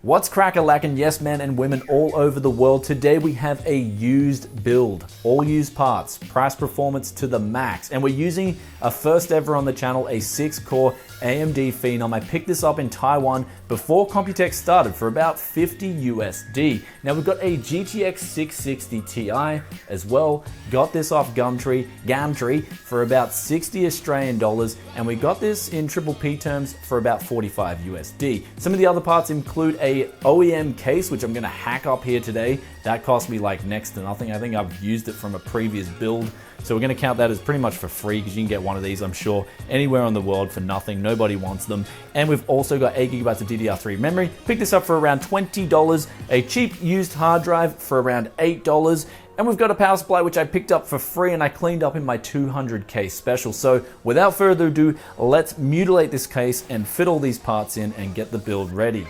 What's crack-a-lackin', yes men and women all over the world? Today we have a used build, all used parts, price performance to the max, and we're using a first ever on the channel, a 6-core AMD Phenom. I picked this up in Taiwan before Computex started for about 50 USD. Now we've got a GTX 660 Ti as well, got this off Gumtree for about 60 Australian dollars, and we got this in triple P terms for about 45 USD. Some of the other parts include a OEM case, which I'm gonna hack up here today. That cost me like next to nothing. I think I've used it from a previous build. So we're gonna count that as pretty much for free because you can get one of these, I'm sure, anywhere in the world for nothing. Nobody wants them. And we've also got 8 gigabytes of DDR3 memory. Picked this up for around $20. A cheap used hard drive for around $8. And we've got a power supply which I picked up for free and I cleaned up in my 200K special. So without further ado, let's mutilate this case and fit all these parts in and get the build ready.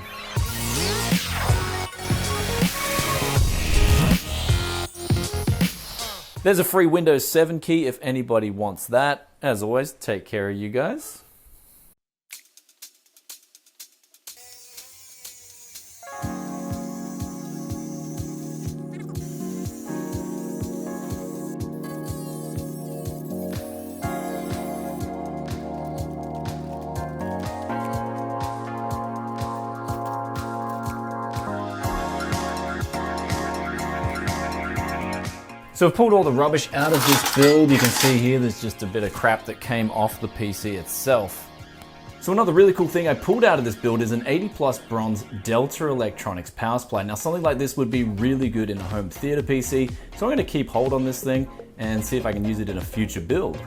There's a free Windows 7 key if anybody wants that. As always, take care of you guys. So I've pulled all the rubbish out of this build. You can see here there's just a bit of crap that came off the PC itself. So another really cool thing I pulled out of this build is an 80 plus bronze Delta Electronics power supply. Now something like this would be really good in a home theater PC, so I'm going to keep hold on this thing and see if I can use it in a future build.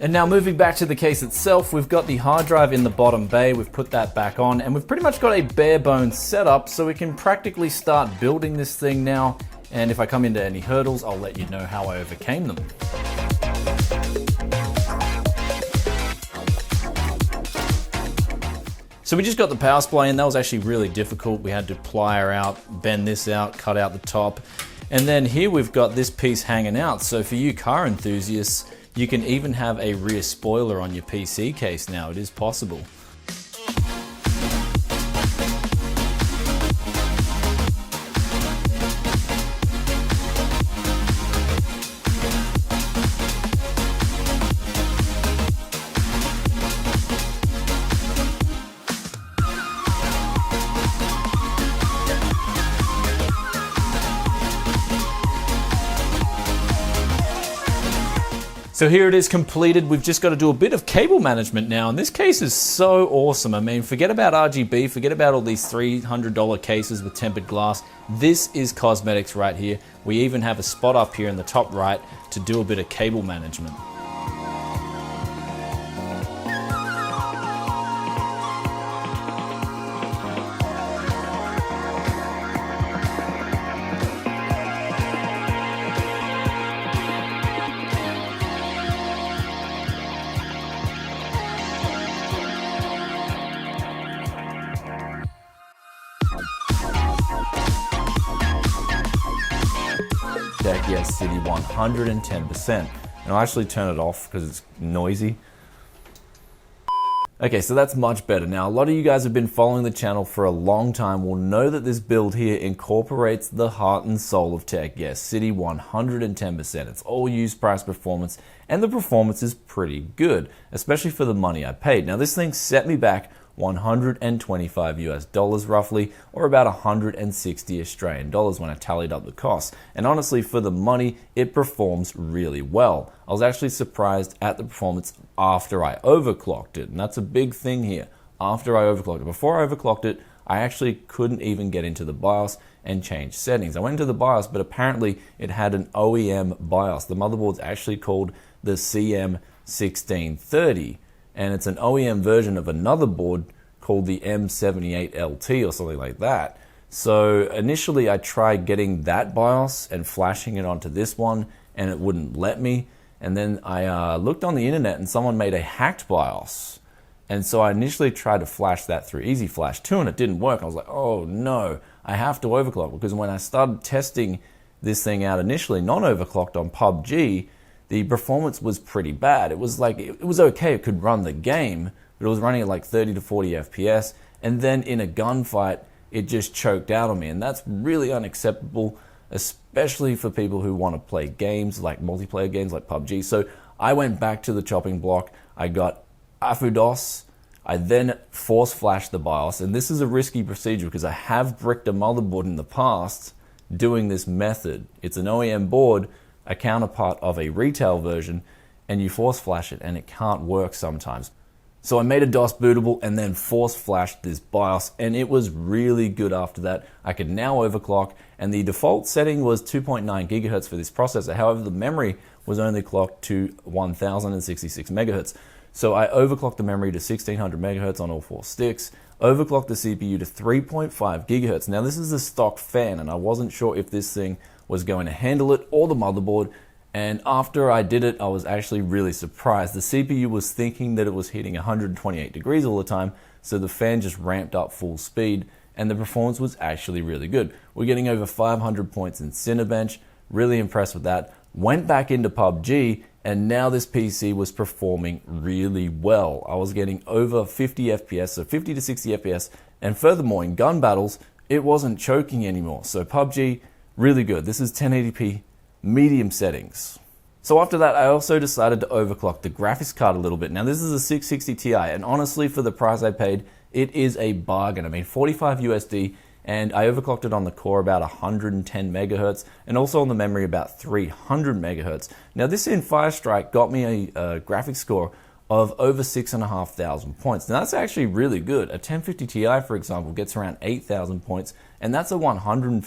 And now moving back to the case itself, we've got the hard drive in the bottom bay, we've put that back on, and we've pretty much got a bare bones setup so we can practically start building this thing now. And if I come into any hurdles, I'll let you know how I overcame them. So we just got the power supply in. That was actually really difficult. We had to plier out, bend this out, cut out the top. And then here we've got this piece hanging out. So for you car enthusiasts, you can even have a rear spoiler on your PC case now. It is possible. So here it is completed. We've just got to do a bit of cable management now, and this case is so awesome. I mean, forget about RGB, forget about all these $300 cases with tempered glass. This is cosmetics right here. We even have a spot up here in the top right to do a bit of cable management. Yes, City 110%. And I'll actually turn it off because it's noisy. Okay, so that's much better. Now, a lot of you guys have been following the channel for a long time will know that this build here incorporates the heart and soul of tech. Yes, City 110%. It's all used price performance, and the performance is pretty good, especially for the money I paid. Now, this thing set me back 125 US dollars roughly, or about 160 Australian dollars when I tallied up the costs. And honestly, for the money, it performs really well. I was actually surprised at the performance after I overclocked it, and that's a big thing here. After I overclocked it. Before I overclocked it, I actually couldn't even get into the BIOS and change settings. I went into the BIOS, but apparently it had an OEM BIOS. The motherboard's actually called the CM1630. And it's an OEM version of another board called the M78LT or something like that. So initially I tried getting that BIOS and flashing it onto this one, and it wouldn't let me. And then I looked on the internet and someone made a hacked BIOS. And so I initially tried to flash that through Easy Flash 2 and it didn't work. I was like, oh no, I have to overclock, because when I started testing this thing out initially, non-overclocked on PUBG, the performance was pretty bad. It was like, it was okay, it could run the game, but it was running at like 30 to 40 FPS. And then in a gunfight, it just choked out on me. And that's really unacceptable, especially for people who want to play games like multiplayer games like PUBG. So I went back to the chopping block. I got AFUDOS. I then force flashed the BIOS. And this is a risky procedure because I have bricked a motherboard in the past doing this method. It's an OEM board, a counterpart of a retail version, and you force flash it and it can't work sometimes. So I made a DOS bootable and then force flashed this BIOS, and it was really good after that. I could now overclock, and the default setting was 2.9 gigahertz for this processor. However, the memory was only clocked to 1066 megahertz. So I overclocked the memory to 1600 megahertz on all 4 sticks, overclocked the CPU to 3.5 gigahertz. Now this is a stock fan, and I wasn't sure if this thing was going to handle it or the motherboard. And after I did it, I was actually really surprised. The CPU was thinking that it was hitting 128 degrees all the time, so the fan just ramped up full speed, and the performance was actually really good. We're getting over 500 points in Cinebench, really impressed with that. Went back into PUBG, and now this PC was performing really well. I was getting over 50 FPS, so 50 to 60 FPS, and furthermore, in gun battles, it wasn't choking anymore. So PUBG, really good. This is 1080p. Medium settings. So after that, I also decided to overclock the graphics card a little bit. Now this is a 660 Ti, and honestly, for the price I paid, it is a bargain. I mean, 45 USD, and I overclocked it on the core about 110 megahertz, and also on the memory about 300 megahertz. Now this in Firestrike got me a graphics score of over 6,500 points. Now that's actually really good. A 1050 Ti, for example, gets around 8,000 points, and that's a $150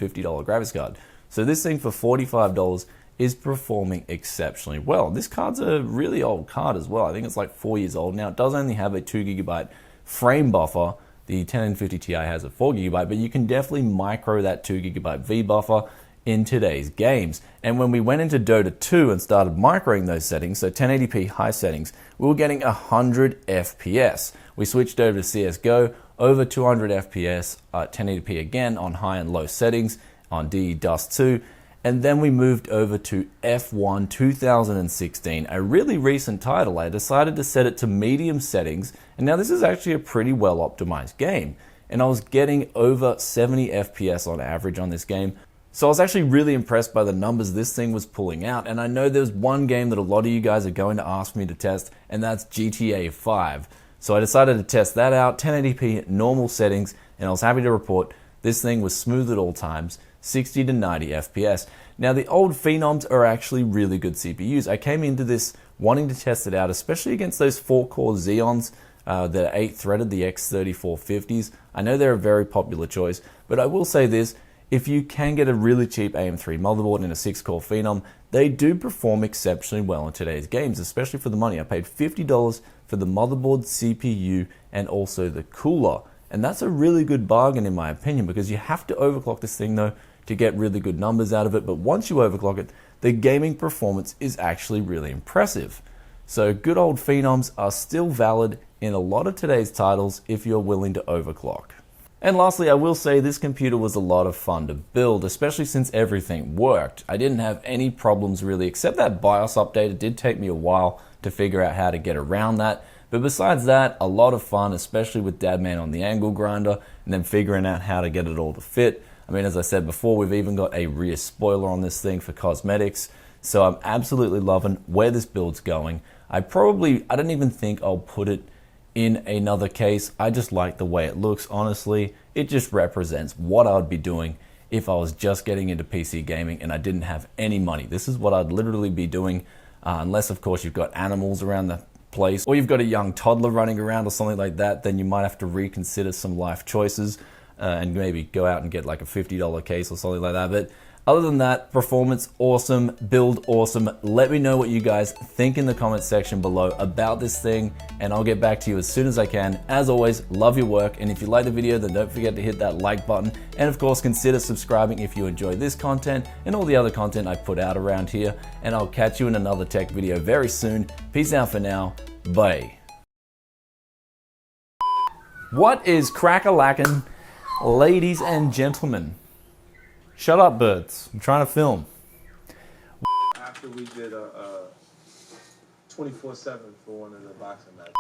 graphics card. So this thing for $45 is performing exceptionally well. This card's a really old card as well. I think it's like 4 years old now. It does only have a 2GB frame buffer. The 1050 Ti has a 4GB, but you can definitely micro that 2GB V buffer in today's games. And when we went into Dota 2 and started microing those settings, so 1080p high settings, we were getting 100 FPS. We switched over to CSGO, over 200 FPS, 1080p again on high and low settings, on DDoS 2, and then we moved over to F1 2016, a really recent title. I decided to set it to medium settings, and now this is actually a pretty well optimized game, and I was getting over 70 FPS on average on this game. So I was actually really impressed by the numbers this thing was pulling out, and I know there's one game that a lot of you guys are going to ask me to test, and that's GTA 5. So I decided to test that out, 1080p normal settings, and I was happy to report this thing was smooth at all times, 60 to 90 FPS. Now the old Phenoms are actually really good CPUs. I came into this wanting to test it out, especially against those 4-core Xeons that are 8-threaded, the X3450s. I know they're a very popular choice, but I will say this, if you can get a really cheap AM3 motherboard and a 6-core Phenom, they do perform exceptionally well in today's games, especially for the money. I paid $50 for the motherboard, CPU, and also the cooler. And that's a really good bargain in my opinion, because you have to overclock this thing though to get really good numbers out of it. But once you overclock it, the gaming performance is actually really impressive. So good old Phenoms are still valid in a lot of today's titles if you're willing to overclock. And lastly, I will say this computer was a lot of fun to build, especially since everything worked. I didn't have any problems really, except that BIOS update. It did take me a while to figure out how to get around that. But besides that, a lot of fun, especially with Dadman on the angle grinder, and then figuring out how to get it all to fit. I mean, as I said before, we've even got a rear spoiler on this thing for cosmetics. So I'm absolutely loving where this build's going. I don't even think I'll put it in another case. I just like the way it looks, honestly. It just represents what I would be doing if I was just getting into PC gaming and I didn't have any money. This is what I'd literally be doing, unless of course you've got animals around the place, or you've got a young toddler running around or something like that, then you might have to reconsider some life choices and maybe go out and get like a $50 case or something like that. But other than that, performance awesome, build awesome. Let me know what you guys think in the comment section below about this thing, and I'll get back to you as soon as I can. As always, love your work, and if you like the video, then don't forget to hit that like button, and of course consider subscribing if you enjoy this content and all the other content I put out around here, and I'll catch you in another tech video very soon. Peace out for now. Bye. What is crack-a-lackin', ladies and gentlemen? Shut up, birds. I'm trying to film. After we did a 24/7 for one of the boxing matches.